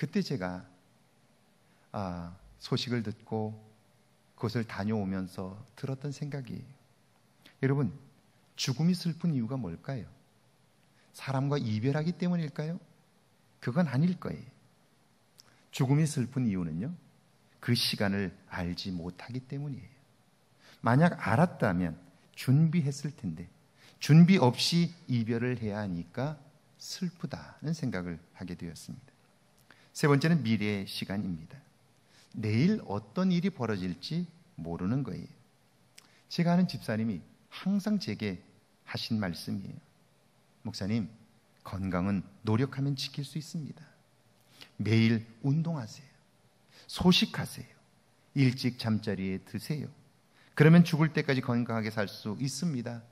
그때 제가 소식을 듣고 그곳을 다녀오면서 들었던 생각이에요. 여러분, 죽음이 슬픈 이유가 뭘까요? 사람과 이별하기 때문일까요? 그건 아닐 거예요. 죽음이 슬픈 이유는요, 그 시간을 알지 못하기 때문이에요. 만약 알았다면 준비했을 텐데 준비 없이 이별을 해야 하니까 슬프다는 생각을 하게 되었습니다. 세 번째는 미래의 시간입니다. 내일 어떤 일이 벌어질지 모르는 거예요. 제가 아는 집사님이 항상 제게 하신 말씀이에요. 목사님, 건강은 노력하면 지킬 수 있습니다. 매일 운동하세요. 소식하세요. 일찍 잠자리에 드세요. 그러면 죽을 때까지 건강하게 살 수 있습니다.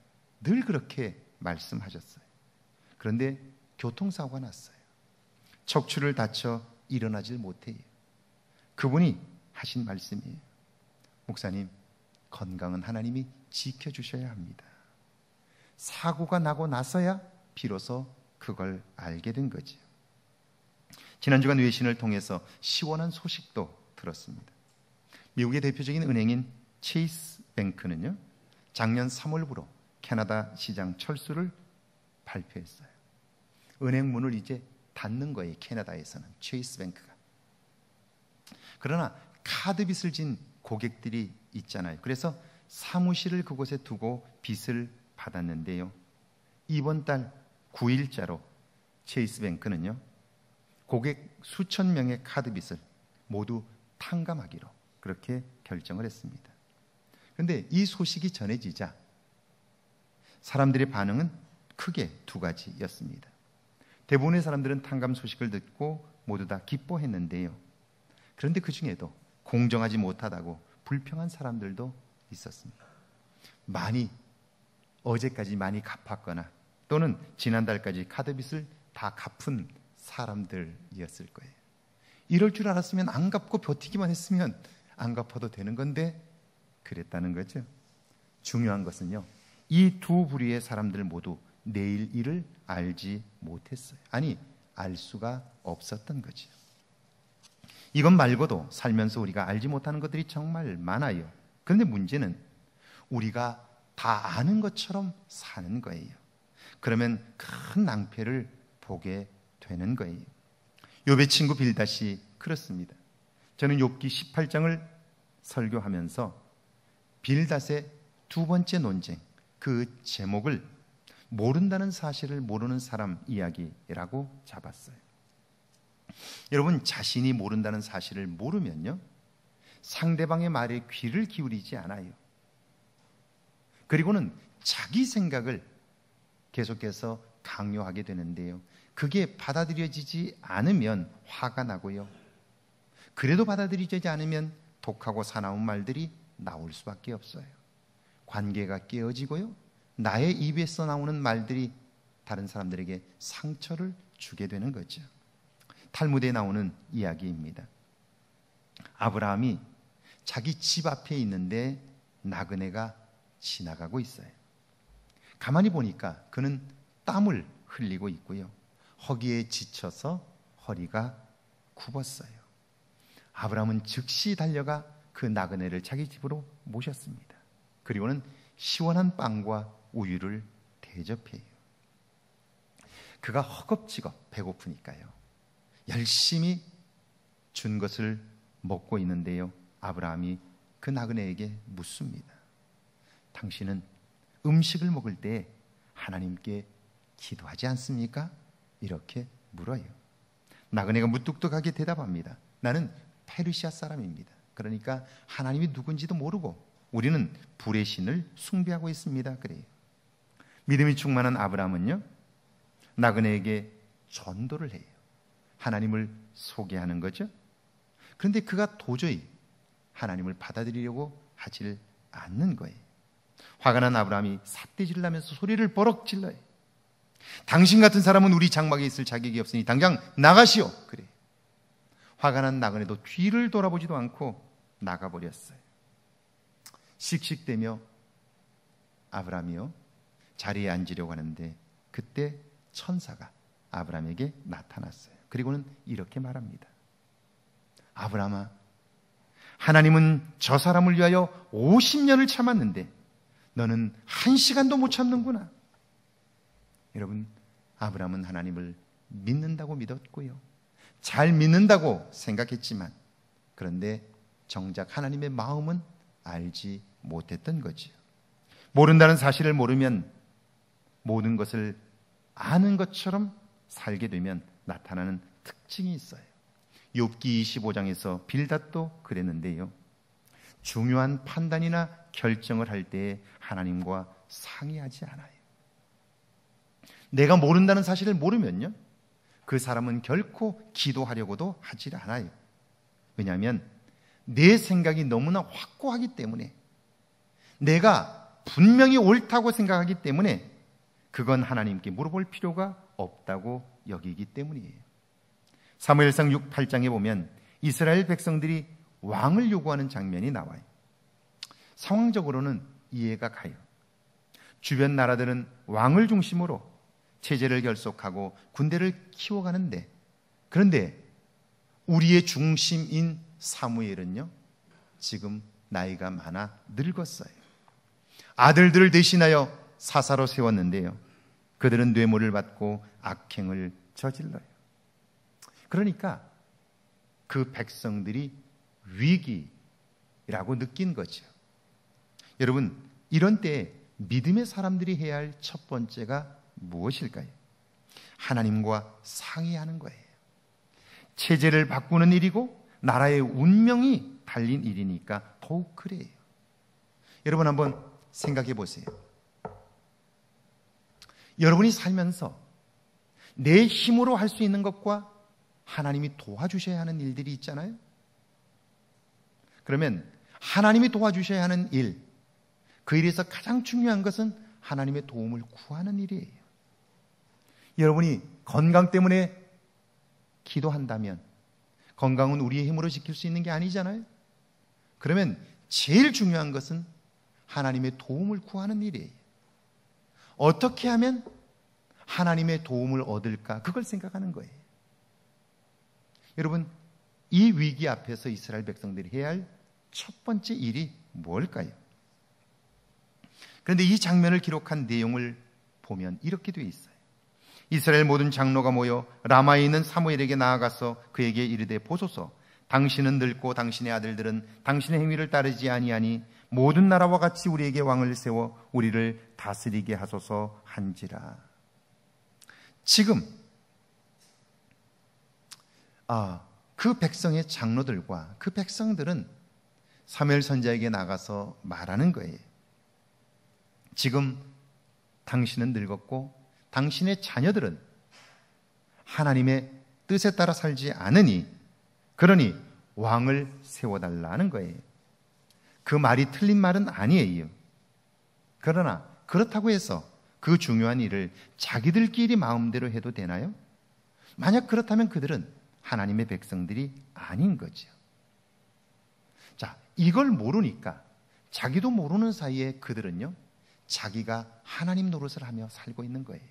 늘 그렇게 말씀하셨어요. 그런데 교통사고가 났어요. 척추를 다쳐 일어나질 못해요. 그분이 하신 말씀이에요. 목사님, 건강은 하나님이 지켜주셔야 합니다. 사고가 나고 나서야 비로소 그걸 알게 된 거죠. 지난 주간 외신을 통해서 시원한 소식도 들었습니다. 미국의 대표적인 은행인 체이스 뱅크는요, 작년 3월부로 캐나다 시장 철수를 발표했어요. 은행 문을 이제 닫는 거예요. 캐나다에서는 체이스 뱅크가. 그러나 카드 빚을 진 고객들이 있잖아요. 그래서 사무실을 그곳에 두고 빚을 받았는데요, 이번 달 9일자로 체이스 뱅크는요, 고객 수천 명의 카드 빚을 모두 탕감하기로 그렇게 결정을 했습니다. 그런데 이 소식이 전해지자 사람들의 반응은 크게 두 가지였습니다. 대부분의 사람들은 탕감 소식을 듣고 모두 다 기뻐했는데요, 그런데 그 중에도 공정하지 못하다고 불평한 사람들도 있었습니다. 어제까지 많이 갚았거나 또는 지난달까지 카드 빚을 다 갚은 사람들이었을 거예요. 이럴 줄 알았으면 안 갚고 버티기만 했으면 안 갚아도 되는 건데 그랬다는 거죠. 중요한 것은요, 이 두 부류의 사람들 모두 내일 일을 알지 못했어요. 아니, 알 수가 없었던 거죠. 이것 말고도 살면서 우리가 알지 못하는 것들이 정말 많아요. 그런데 문제는 우리가 다 아는 것처럼 사는 거예요. 그러면 큰 낭패를 보게 되는 거예요. 욥의 친구 빌닷이 그렇습니다. 저는 욥기 18장을 설교하면서 빌닷의 두 번째 논쟁, 그 제목을 모른다는 사실을 모르는 사람 이야기라고 잡았어요. 여러분, 자신이 모른다는 사실을 모르면요, 상대방의 말에 귀를 기울이지 않아요. 그리고는 자기 생각을 계속해서 강요하게 되는데요, 그게 받아들여지지 않으면 화가 나고요, 그래도 받아들여지지 않으면 독하고 사나운 말들이 나올 수밖에 없어요. 관계가 깨어지고요, 나의 입에서 나오는 말들이 다른 사람들에게 상처를 주게 되는 거죠. 탈무드에 나오는 이야기입니다. 아브라함이 자기 집 앞에 있는데 나그네가 지나가고 있어요. 가만히 보니까 그는 땀을 흘리고 있고요, 허기에 지쳐서 허리가 굽었어요. 아브라함은 즉시 달려가 그 나그네를 자기 집으로 모셨습니다. 그리고는 시원한 빵과 우유를 대접해요. 그가 허겁지겁 배고프니까요, 열심히 준 것을 먹고 있는데요, 아브라함이 그 나그네에게 묻습니다. 당신은 음식을 먹을 때 하나님께 기도하지 않습니까? 이렇게 물어요. 나그네가 무뚝뚝하게 대답합니다. 나는 페르시아 사람입니다. 그러니까 하나님이 누군지도 모르고 우리는 불의 신을 숭배하고 있습니다. 그래요. 믿음이 충만한 아브라함은요, 나그네에게 전도를 해요. 하나님을 소개하는 거죠. 그런데 그가 도저히 하나님을 받아들이려고 하질 않는 거예요. 화가 난 아브라함이 삿대질을 하면서 소리를 버럭 질러요. 당신 같은 사람은 우리 장막에 있을 자격이 없으니 당장 나가시오. 그래. 화가 난 나그네도 뒤를 돌아보지도 않고 나가버렸어요. 씩씩대며 아브라함이요, 자리에 앉으려고 하는데 그때 천사가 아브라함에게 나타났어요. 그리고는 이렇게 말합니다. 아브라함아, 하나님은 저 사람을 위하여 50년을 참았는데 너는 1시간도 못 참는구나. 여러분, 아브라함은 하나님을 믿는다고 믿었고요, 잘 믿는다고 생각했지만, 그런데 정작 하나님의 마음은 알지 못했던 거지요. 모른다는 사실을 모르면 모든 것을 아는 것처럼 살게 되면 나타나는 특징이 있어요. 욥기 25장에서 빌닷도 그랬는데요, 중요한 판단이나 결정을 할 때에 하나님과 상의하지 않아요. 내가 모른다는 사실을 모르면요, 그 사람은 결코 기도하려고도 하지 않아요. 왜냐하면 내 생각이 너무나 확고하기 때문에, 내가 분명히 옳다고 생각하기 때문에 그건 하나님께 물어볼 필요가 없다고 여기기 때문이에요. 사무엘상 8장에 보면 이스라엘 백성들이 왕을 요구하는 장면이 나와요. 상황적으로는 이해가 가요. 주변 나라들은 왕을 중심으로 체제를 결속하고 군대를 키워가는데, 그런데 우리의 중심인 사무엘은요, 지금 나이가 많아 늙었어요. 아들들을 대신하여 사사로 세웠는데요, 그들은 뇌물을 받고 악행을 저질러요. 그러니까 그 백성들이 위기라고 느낀 거죠. 여러분, 이런 때에 믿음의 사람들이 해야 할 첫 번째가 무엇일까요? 하나님과 상의하는 거예요. 체제를 바꾸는 일이고 나라의 운명이 달린 일이니까 더욱 그래요. 여러분, 한번 생각해 보세요. 여러분이 살면서 내 힘으로 할 수 있는 것과 하나님이 도와주셔야 하는 일들이 있잖아요. 그러면 하나님이 도와주셔야 하는 일, 그 일에서 가장 중요한 것은 하나님의 도움을 구하는 일이에요. 여러분이 건강 때문에 기도한다면 건강은 우리의 힘으로 지킬 수 있는 게 아니잖아요. 그러면 제일 중요한 것은 하나님의 도움을 구하는 일이에요. 어떻게 하면 하나님의 도움을 얻을까? 그걸 생각하는 거예요. 여러분, 이 위기 앞에서 이스라엘 백성들이 해야 할 첫 번째 일이 뭘까요? 그런데 이 장면을 기록한 내용을 보면 이렇게 되어 있어요. 이스라엘 모든 장로가 모여 라마에 있는 사무엘에게 나아가서 그에게 이르되, 보소서, 당신은 늙고 당신의 아들들은 당신의 행위를 따르지 아니하니 모든 나라와 같이 우리에게 왕을 세워 우리를 다스리게 하소서 한지라. 지금 그 백성의 장로들과 그 백성들은 사무엘 선지자에게 나가서 말하는 거예요. 지금 당신은 늙었고 당신의 자녀들은 하나님의 뜻에 따라 살지 않으니, 그러니 왕을 세워달라는 거예요. 그 말이 틀린 말은 아니에요. 그러나 그렇다고 해서 그 중요한 일을 자기들끼리 마음대로 해도 되나요? 만약 그렇다면 그들은 하나님의 백성들이 아닌 거죠. 자, 이걸 모르니까, 자기도 모르는 사이에 그들은요, 자기가 하나님 노릇을 하며 살고 있는 거예요.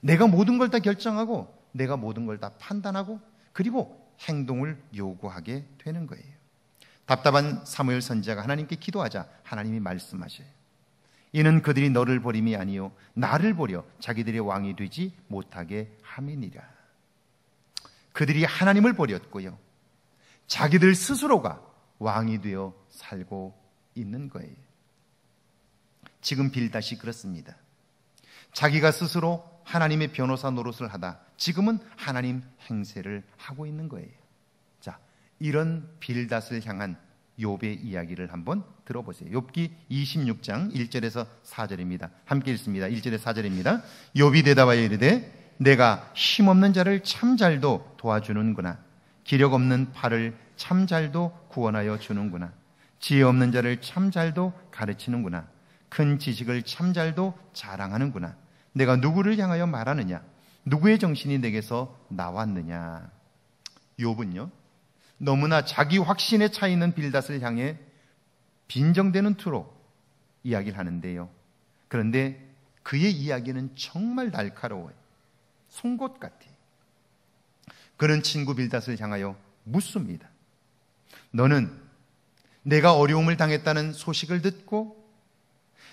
내가 모든 걸 다 결정하고 내가 모든 걸 다 판단하고 그리고 행동을 요구하게 되는 거예요. 답답한 사무엘 선지자가 하나님께 기도하자 하나님이 말씀하셔요. 이는 그들이 너를 버림이 아니요 나를 버려 자기들의 왕이 되지 못하게 함이니라. 그들이 하나님을 버렸고요, 자기들 스스로가 왕이 되어 살고 있는 거예요. 지금 빌닷이 그렇습니다. 자기가 스스로 하나님의 변호사 노릇을 하다 지금은 하나님 행세를 하고 있는 거예요. 자, 이런 빌닷을 향한 욥의 이야기를 한번 들어보세요. 욥기 26장 1절에서 4절입니다. 함께 읽습니다. 1절에 4절입니다. 욥이 대답하여 이르되, 내가 힘없는 자를 참잘도 도와주는구나. 기력 없는 팔을 참잘도 구원하여 주는구나. 지혜 없는 자를 참잘도 가르치는구나. 큰 지식을 참잘도 자랑하는구나. 내가 누구를 향하여 말하느냐? 누구의 정신이 내게서 나왔느냐? 욥은요, 너무나 자기 확신에 차 있는 빌닷을 향해 빈정대는 투로 이야기를 하는데요, 그런데 그의 이야기는 정말 날카로워요. 송곳 같아요. 그는 친구 빌닷을 향하여 묻습니다. 너는 내가 어려움을 당했다는 소식을 듣고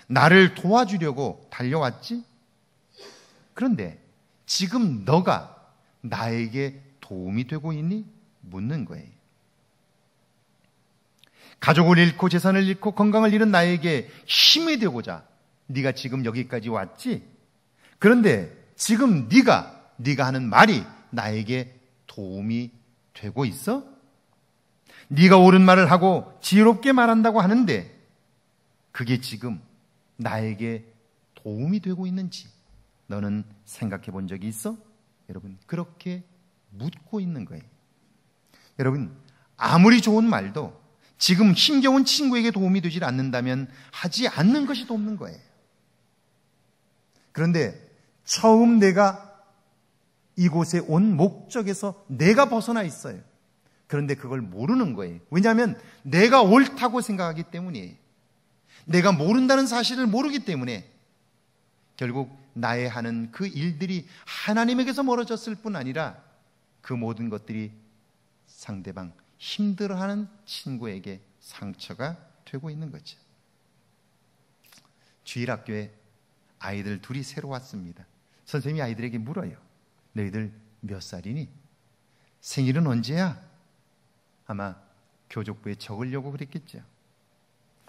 나를 도와주려고 달려왔지? 그런데 지금 너가 나에게 도움이 되고 있니? 묻는 거예요. 가족을 잃고 재산을 잃고 건강을 잃은 나에게 힘이 되고자 네가 지금 여기까지 왔지? 그런데 지금 네가 하는 말이 나에게 도움이 되고 있어? 네가 옳은 말을 하고 지혜롭게 말한다고 하는데 그게 지금 나에게 도움이 되고 있는지 너는 생각해 본 적이 있어? 여러분, 그렇게 묻고 있는 거예요. 여러분, 아무리 좋은 말도 지금 힘겨운 친구에게 도움이 되질 않는다면 하지 않는 것이 돕는 거예요. 그런데 처음 내가 이곳에 온 목적에서 내가 벗어나 있어요. 그런데 그걸 모르는 거예요. 왜냐하면 내가 옳다고 생각하기 때문이에요. 내가 모른다는 사실을 모르기 때문에 결국 나의 하는 그 일들이 하나님에게서 멀어졌을 뿐 아니라 그 모든 것들이 상대방, 힘들어하는 친구에게 상처가 되고 있는 거죠. 주일학교에 아이들 둘이 새로 왔습니다. 선생님이 아이들에게 물어요. 너희들 몇 살이니? 생일은 언제야? 아마 교족부에 적으려고 그랬겠죠.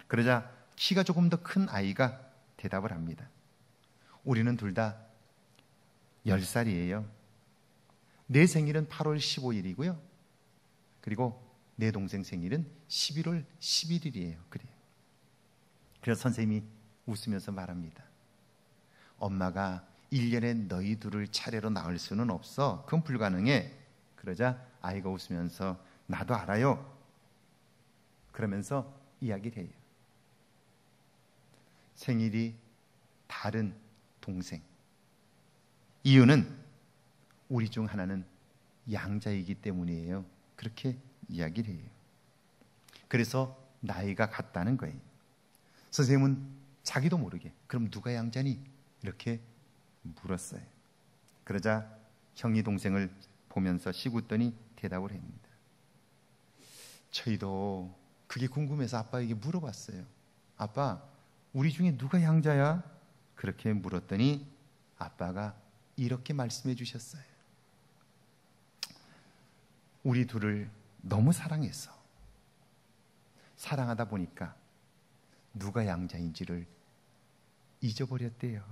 그러자 키가 조금 더 큰 아이가 대답을 합니다. 우리는 둘 다 10살이에요. 내 생일은 8월 15일이고요. 그리고 내 동생 생일은 11월 11일이에요. 그래요. 그래서 선생님이 웃으면서 말합니다. 엄마가 1년에 너희 둘을 차례로 낳을 수는 없어. 그건 불가능해. 그러자 아이가 웃으면서 나도 알아요. 그러면서 이야기를 해요. 생일이 다른 동생. 이유는 우리 중 하나는 양자이기 때문이에요. 그렇게 이야기를 해요. 그래서 나이가 같다는 거예요. 선생님은 자기도 모르게 그럼 누가 양자니? 이렇게 물었어요. 그러자 형이 동생을 보면서 시웃더니 대답을 합니다. 저희도 그게 궁금해서 아빠에게 물어봤어요. 아빠, 우리 중에 누가 양자야? 그렇게 물었더니 아빠가 이렇게 말씀해 주셨어요. 우리 둘을 너무 사랑해서 사랑하다 보니까 누가 양자인지를 잊어버렸대요.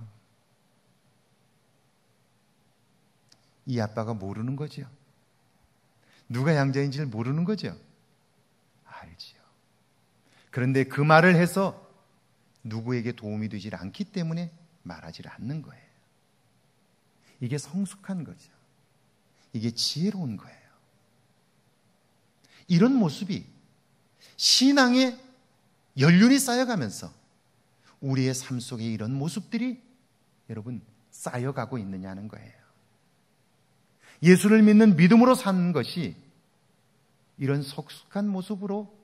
이 아빠가 모르는 거죠. 누가 양자인지를 모르는 거죠. 알지요. 그런데 그 말을 해서 누구에게 도움이 되질 않기 때문에 말하지 않는 거예요. 이게 성숙한 거죠. 이게 지혜로운 거예요. 이런 모습이 신앙의 연륜이 쌓여가면서 우리의 삶 속에 이런 모습들이 여러분 쌓여가고 있느냐는 거예요. 예수를 믿는 믿음으로 사는 것이 이런 성숙한 모습으로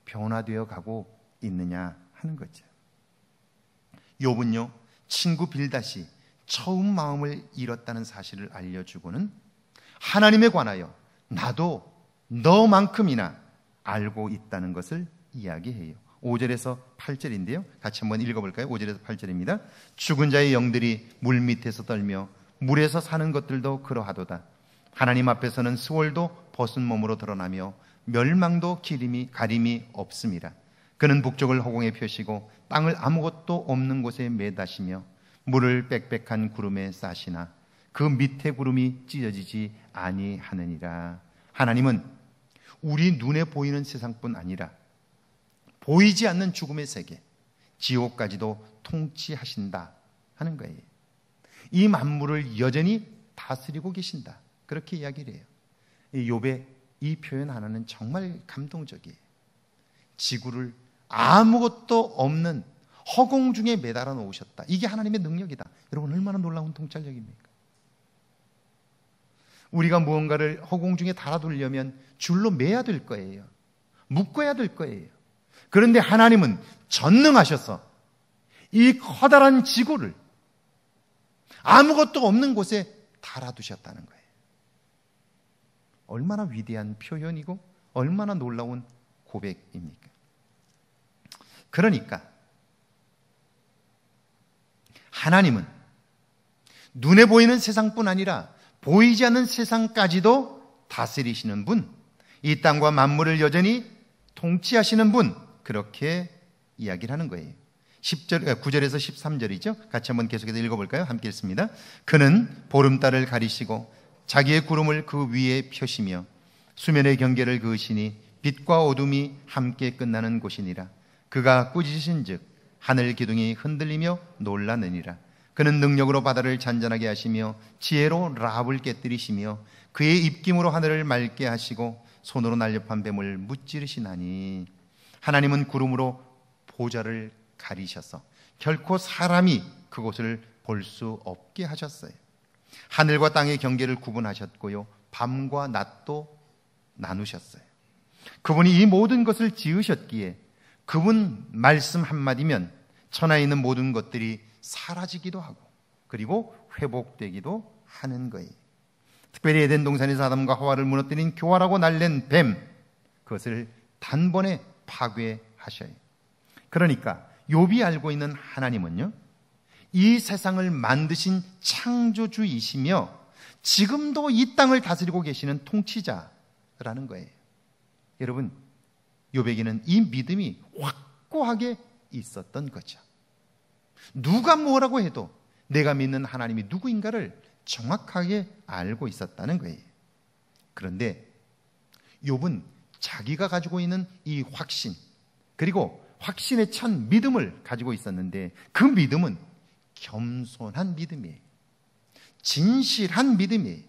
변화되어 가고 있느냐 하는 거죠. 욥은요, 친구 빌닷이 처음 마음을 잃었다는 사실을 알려주고는 하나님에 관하여 나도 너만큼이나 알고 있다는 것을 이야기해요. 5절에서 8절인데요. 같이 한번 읽어볼까요? 5절에서 8절입니다. 죽은 자의 영들이 물 밑에서 떨며 물에서 사는 것들도 그러하도다. 하나님 앞에서는 스월도 벗은 몸으로 드러나며 멸망도 가림이 없습니다. 그는 북쪽을 허공에 펴시고 땅을 아무것도 없는 곳에 매다시며 물을 빽빽한 구름에 싸시나 그 밑에 구름이 찢어지지 아니하느니라. 하나님은 우리 눈에 보이는 세상뿐 아니라 보이지 않는 죽음의 세계, 지옥까지도 통치하신다 하는 거예요. 이 만물을 여전히 다스리고 계신다. 그렇게 이야기를 해요. 욥의 이 표현 하나는 정말 감동적이에요. 지구를 아무것도 없는 허공 중에 매달아 놓으셨다. 이게 하나님의 능력이다. 여러분, 얼마나 놀라운 통찰력입니까? 우리가 무언가를 허공 중에 달아두려면 줄로 매야 될 거예요. 묶어야 될 거예요. 그런데 하나님은 전능하셔서 이 커다란 지구를 아무것도 없는 곳에 달아두셨다는 거예요. 얼마나 위대한 표현이고 얼마나 놀라운 고백입니까? 그러니까 하나님은 눈에 보이는 세상뿐 아니라 보이지 않는 세상까지도 다스리시는 분, 이 땅과 만물을 여전히 통치하시는 분, 그렇게 이야기를 하는 거예요. 9절에서 13절이죠. 같이 한번 계속해서 읽어볼까요? 함께 읽습니다. 그는 보름달을 가리시고 자기의 구름을 그 위에 펴시며 수면의 경계를 그으시니 빛과 어둠이 함께 끝나는 곳이니라. 그가 꾸짖으신즉 하늘 기둥이 흔들리며 놀라느니라. 그는 능력으로 바다를 잔잔하게 하시며 지혜로 라합을 깨뜨리시며 그의 입김으로 하늘을 맑게 하시고 손으로 날렵한 뱀을 무찌르시나니. 하나님은 구름으로 보좌를 가리셔서 결코 사람이 그곳을 볼 수 없게 하셨어요. 하늘과 땅의 경계를 구분하셨고요, 밤과 낮도 나누셨어요. 그분이 이 모든 것을 지으셨기에 그분 말씀 한마디면 천하에 있는 모든 것들이 사라지기도 하고 그리고 회복되기도 하는 거예요. 특별히 에덴 동산에서 아담과 하와를 무너뜨린 교활하고 날랜 뱀, 그것을 단번에 파괴하셔요. 그러니까 욥이 알고 있는 하나님은요, 이 세상을 만드신 창조주이시며 지금도 이 땅을 다스리고 계시는 통치자라는 거예요. 여러분, 욥에게는 이 믿음이 확고하게 있었던 거죠. 누가 뭐라고 해도 내가 믿는 하나님이 누구인가를 정확하게 알고 있었다는 거예요. 그런데 욥은 자기가 가지고 있는 이 확신, 그리고 확신에 찬 믿음을 가지고 있었는데 그 믿음은 겸손한 믿음이에요. 진실한 믿음이에요.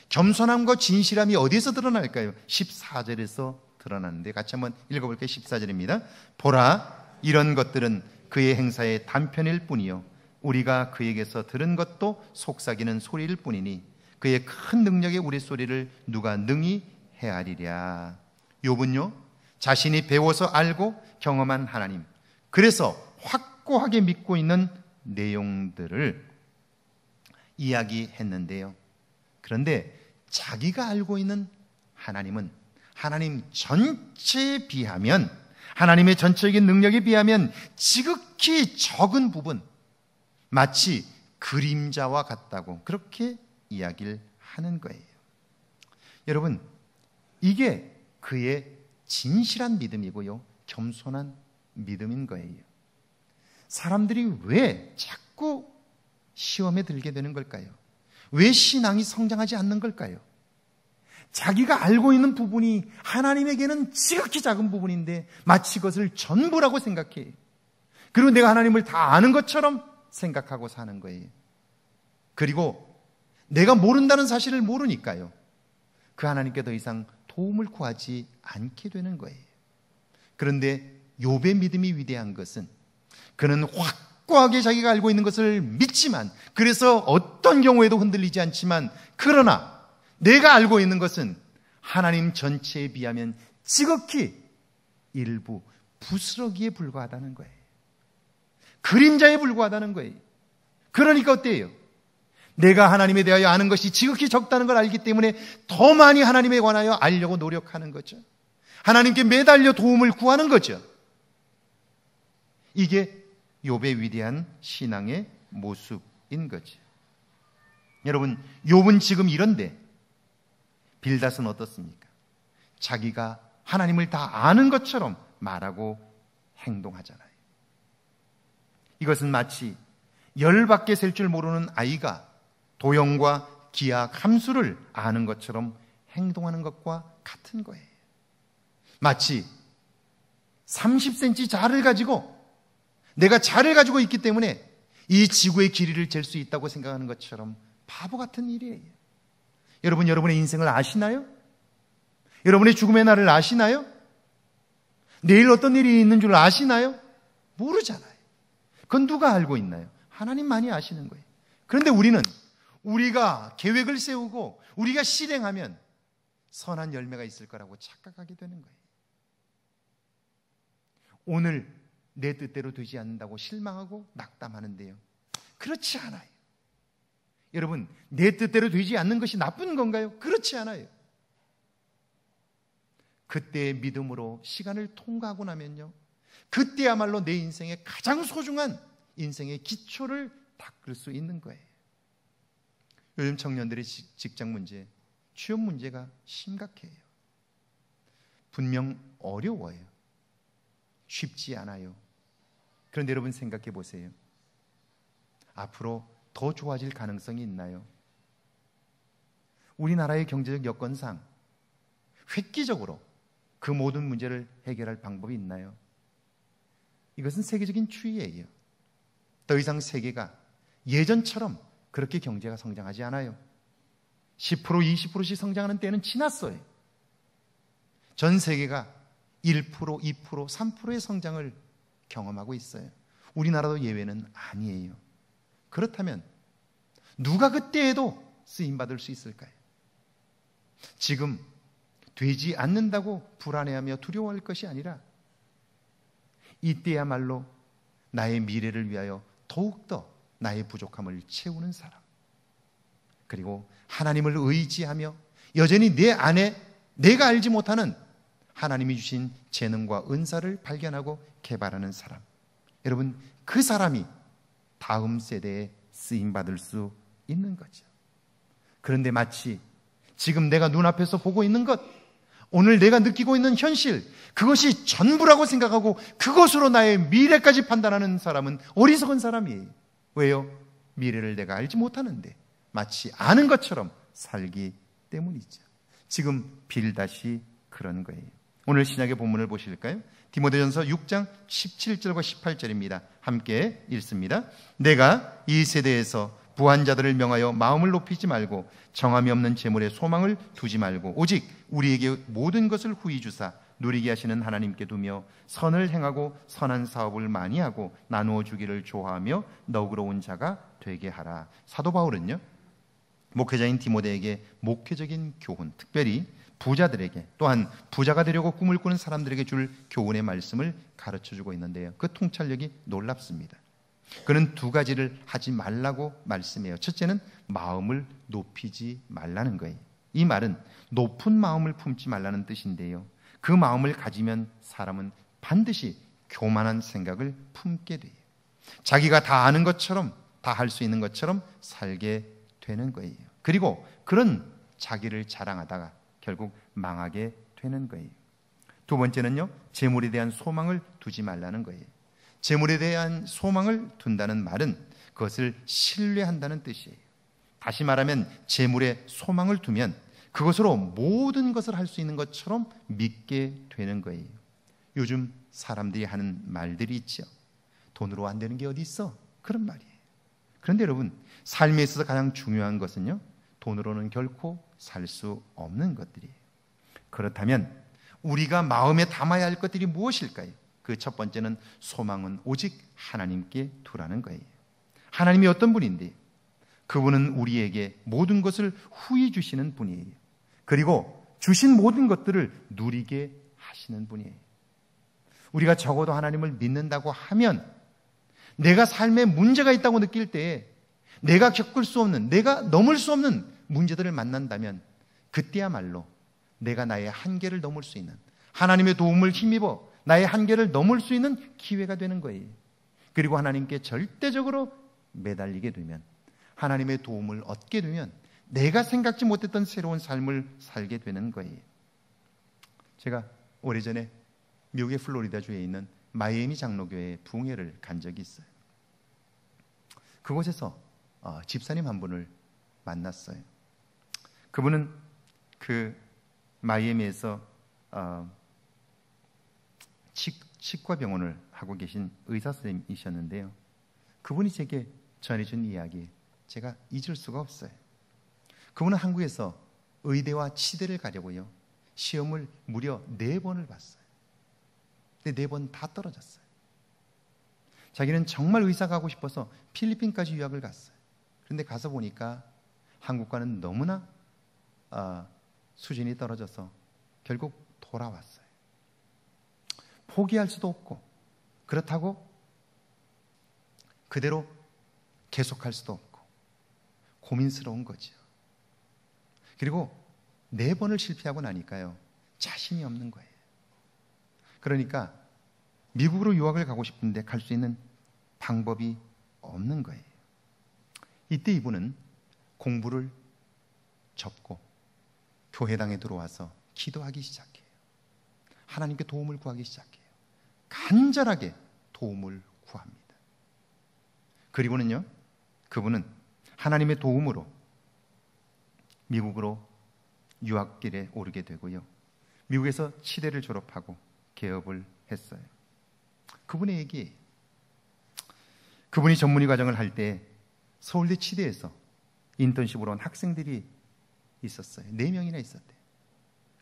겸손함과 진실함이 어디에서 드러날까요? 14절에서 드러나는데 같이 한번 읽어볼게요. 14절입니다. 보라, 이런 것들은 그의 행사의 단편일 뿐이요 우리가 그에게서 들은 것도 속삭이는 소리일 뿐이니 그의 큰 능력의 우리소리를 누가 능히 헤아리랴. 욥은요, 자신이 배워서 알고 경험한 하나님, 그래서 확고하게 믿고 있는 내용들을 이야기했는데요. 그런데 자기가 알고 있는 하나님은 하나님 전체에 비하면, 하나님의 전체적인 능력에 비하면 지극히 적은 부분, 마치 그림자와 같다고 그렇게 이야기를 하는 거예요. 여러분, 이게 그의 진실한 믿음이고요, 겸손한 믿음인 거예요. 사람들이 왜 자꾸 시험에 들게 되는 걸까요? 왜 신앙이 성장하지 않는 걸까요? 자기가 알고 있는 부분이 하나님에게는 지극히 작은 부분인데 마치 그것을 전부라고 생각해요. 그리고 내가 하나님을 다 아는 것처럼 생각하고 사는 거예요. 그리고 내가 모른다는 사실을 모르니까요, 그 하나님께 더 이상 도움을 구하지 않게 되는 거예요. 그런데 욥의 믿음이 위대한 것은 그는 확고하게 자기가 알고 있는 것을 믿지만, 그래서 어떤 경우에도 흔들리지 않지만, 그러나 내가 알고 있는 것은 하나님 전체에 비하면 지극히 일부 부스러기에 불과하다는 거예요. 그림자에 불과하다는 거예요. 그러니까 어때요? 내가 하나님에 대하여 아는 것이 지극히 적다는 걸 알기 때문에 더 많이 하나님에 관하여 알려고 노력하는 거죠. 하나님께 매달려 도움을 구하는 거죠. 이게 욥의 위대한 신앙의 모습인 거죠. 여러분, 욥은 지금 이런데 빌닷은 어떻습니까? 자기가 하나님을 다 아는 것처럼 말하고 행동하잖아요. 이것은 마치 열밖에 셀 줄 모르는 아이가 도형과 기하, 함수를 아는 것처럼 행동하는 것과 같은 거예요. 마치 30cm 자를 가지고, 내가 자를 가지고 있기 때문에 이 지구의 길이를 잴 수 있다고 생각하는 것처럼 바보 같은 일이에요. 여러분, 여러분의 인생을 아시나요? 여러분의 죽음의 날을 아시나요? 내일 어떤 일이 있는 줄 아시나요? 모르잖아요. 그건 누가 알고 있나요? 하나님만이 아시는 거예요. 그런데 우리는 우리가 계획을 세우고 우리가 실행하면 선한 열매가 있을 거라고 착각하게 되는 거예요. 오늘 내 뜻대로 되지 않는다고 실망하고 낙담하는데요, 그렇지 않아요. 여러분, 내 뜻대로 되지 않는 것이 나쁜 건가요? 그렇지 않아요. 그때의 믿음으로 시간을 통과하고 나면요, 그때야말로 내 인생의 가장 소중한 인생의 기초를 닦을 수 있는 거예요. 요즘 청년들의 직장 문제, 취업 문제가 심각해요. 분명 어려워요. 쉽지 않아요. 그런데 여러분 생각해 보세요. 앞으로 더 좋아질 가능성이 있나요? 우리나라의 경제적 여건상 획기적으로 그 모든 문제를 해결할 방법이 있나요? 이것은 세계적인 추이예요. 더 이상 세계가 예전처럼 그렇게 경제가 성장하지 않아요. 10%, 20%씩 성장하는 때는 지났어요. 전 세계가 1%, 2%, 3%의 성장을 경험하고 있어요. 우리나라도 예외는 아니에요. 그렇다면 누가 그때에도 쓰임받을 수 있을까요? 지금 되지 않는다고 불안해하며 두려워할 것이 아니라 이때야말로 나의 미래를 위하여 더욱더 나의 부족함을 채우는 사람, 그리고 하나님을 의지하며 여전히 내 안에 내가 알지 못하는 하나님이 주신 재능과 은사를 발견하고 개발하는 사람, 여러분 그 사람이 다음 세대에 쓰임받을 수 있는 거죠. 그런데 마치 지금 내가 눈앞에서 보고 있는 것, 오늘 내가 느끼고 있는 현실, 그것이 전부라고 생각하고 그것으로 나의 미래까지 판단하는 사람은 어리석은 사람이에요. 왜요? 미래를 내가 알지 못하는데 마치 아는 것처럼 살기 때문이죠. 지금 빌다시 그런 거예요. 오늘 신약의 본문을 보실까요? 디모데전서 6장 17절과 18절입니다. 함께 읽습니다. 내가 이 세대에서 부한 자들을 명하여 마음을 높이지 말고 정함이 없는 재물에 소망을 두지 말고 오직 우리에게 모든 것을 후히 주사 누리게 하시는 하나님께 두며 선을 행하고 선한 사업을 많이 하고 나누어 주기를 좋아하며 너그러운 자가 되게 하라. 사도 바울은요, 목회자인 디모데에게 목회적인 교훈, 특별히 부자들에게, 또한 부자가 되려고 꿈을 꾸는 사람들에게 줄 교훈의 말씀을 가르쳐주고 있는데요, 그 통찰력이 놀랍습니다. 그는 두 가지를 하지 말라고 말씀해요. 첫째는 마음을 높이지 말라는 거예요. 이 말은 높은 마음을 품지 말라는 뜻인데요, 그 마음을 가지면 사람은 반드시 교만한 생각을 품게 돼요. 자기가 다 아는 것처럼, 다 할 수 있는 것처럼 살게 되는 거예요. 그리고 그런 자기를 자랑하다가 결국 망하게 되는 거예요. 두 번째는요, 재물에 대한 소망을 두지 말라는 거예요. 재물에 대한 소망을 둔다는 말은 그것을 신뢰한다는 뜻이에요. 다시 말하면 재물에 소망을 두면 그것으로 모든 것을 할 수 있는 것처럼 믿게 되는 거예요. 요즘 사람들이 하는 말들이 있죠. 돈으로 안 되는 게 어디 있어? 그런 말이에요. 그런데 여러분, 삶에 있어서 가장 중요한 것은요, 돈으로는 결코 살 수 없는 것들이에요. 그렇다면 우리가 마음에 담아야 할 것들이 무엇일까요? 그 첫 번째는 소망은 오직 하나님께 두라는 거예요. 하나님이 어떤 분인데? 그분은 우리에게 모든 것을 후히 주시는 분이에요. 그리고 주신 모든 것들을 누리게 하시는 분이에요. 우리가 적어도 하나님을 믿는다고 하면 내가 삶에 문제가 있다고 느낄 때에 내가 겪을 수 없는, 내가 넘을 수 없는 문제들을 만난다면 그때야말로 내가 나의 한계를 넘을 수 있는, 하나님의 도움을 힘입어 나의 한계를 넘을 수 있는 기회가 되는 거예요. 그리고 하나님께 절대적으로 매달리게 되면, 하나님의 도움을 얻게 되면 내가 생각지 못했던 새로운 삶을 살게 되는 거예요. 제가 오래전에 미국의 플로리다주에 있는 마이애미 장로교회 부흥회를 간 적이 있어요. 그곳에서 집사님 한 분을 만났어요. 그분은 그 마이애미에서 치과병원을 하고 계신 의사 선생님이셨는데요, 그분이 제게 전해준 이야기 제가 잊을 수가 없어요. 그분은 한국에서 의대와 치대를 가려고요, 시험을 무려 4번을 봤어요. 근데 4번 다 떨어졌어요. 자기는 정말 의사가 하고 싶어서 필리핀까지 유학을 갔어요. 그런데 가서 보니까 한국과는 너무나 수준이 떨어져서 결국 돌아왔어요. 포기할 수도 없고, 그렇다고 그대로 계속할 수도 없고 고민스러운 거죠. 그리고 4번을 실패하고 나니까요, 자신이 없는 거예요. 그러니까 미국으로 유학을 가고 싶은데 갈 수 있는 방법이 없는 거예요. 이때 이분은 공부를 접고 교회당에 들어와서 기도하기 시작해요. 하나님께 도움을 구하기 시작해요. 간절하게 도움을 구합니다. 그리고는요, 그분은 하나님의 도움으로 미국으로 유학길에 오르게 되고요, 미국에서 치대를 졸업하고 개업을 했어요. 그분의 얘기예요. 그분이 전문의 과정을 할 때 서울대 치대에서 인턴십으로 온 학생들이 있었어요. 4명이나 있었대요.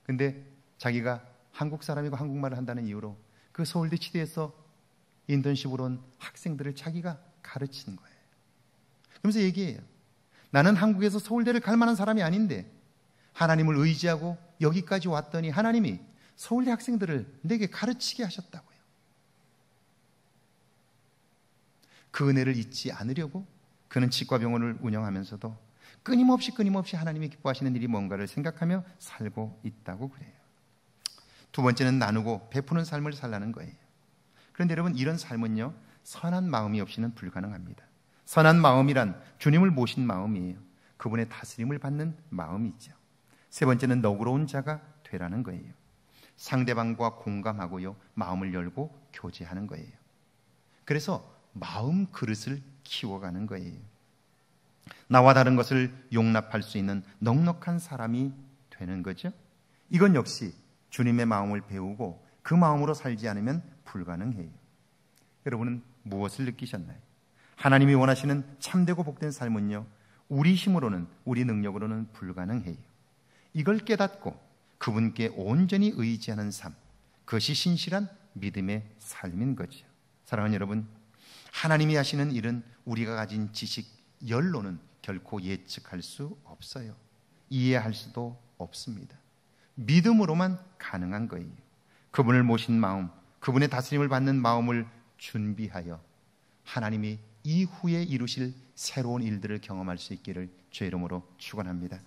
근데 자기가 한국 사람이고 한국말을 한다는 이유로 그 서울대 치대에서 인턴십으로 온 학생들을 자기가 가르치는 거예요. 그러면서 얘기해요. 나는 한국에서 서울대를 갈 만한 사람이 아닌데 하나님을 의지하고 여기까지 왔더니 하나님이 서울대 학생들을 내게 가르치게 하셨다고요. 그 은혜를 잊지 않으려고 그는 치과병원을 운영하면서도 끊임없이 하나님이 기뻐하시는 일이 뭔가를 생각하며 살고 있다고 그래요. 두 번째는 나누고 베푸는 삶을 살라는 거예요. 그런데 여러분, 이런 삶은요, 선한 마음이 없이는 불가능합니다. 선한 마음이란 주님을 모신 마음이에요. 그분의 다스림을 받는 마음이죠. 세 번째는 너그러운 자가 되라는 거예요. 상대방과 공감하고요, 마음을 열고 교제하는 거예요. 그래서 마음 그릇을 키워가는 거예요. 나와 다른 것을 용납할 수 있는 넉넉한 사람이 되는 거죠. 이건 역시 주님의 마음을 배우고 그 마음으로 살지 않으면 불가능해요. 여러분은 무엇을 느끼셨나요? 하나님이 원하시는 참되고 복된 삶은요, 우리 힘으로는, 우리 능력으로는 불가능해요. 이걸 깨닫고 그분께 온전히 의지하는 삶, 그것이 신실한 믿음의 삶인 거죠. 사랑하는 여러분, 하나님이 하시는 일은 우리가 가진 지식, 열로는 결코 예측할 수 없어요. 이해할 수도 없습니다. 믿음으로만 가능한 거예요. 그분을 모신 마음, 그분의 다스림을 받는 마음을 준비하여 하나님이 이후에 이루실 새로운 일들을 경험할 수 있기를 주의 이름으로 축원합니다.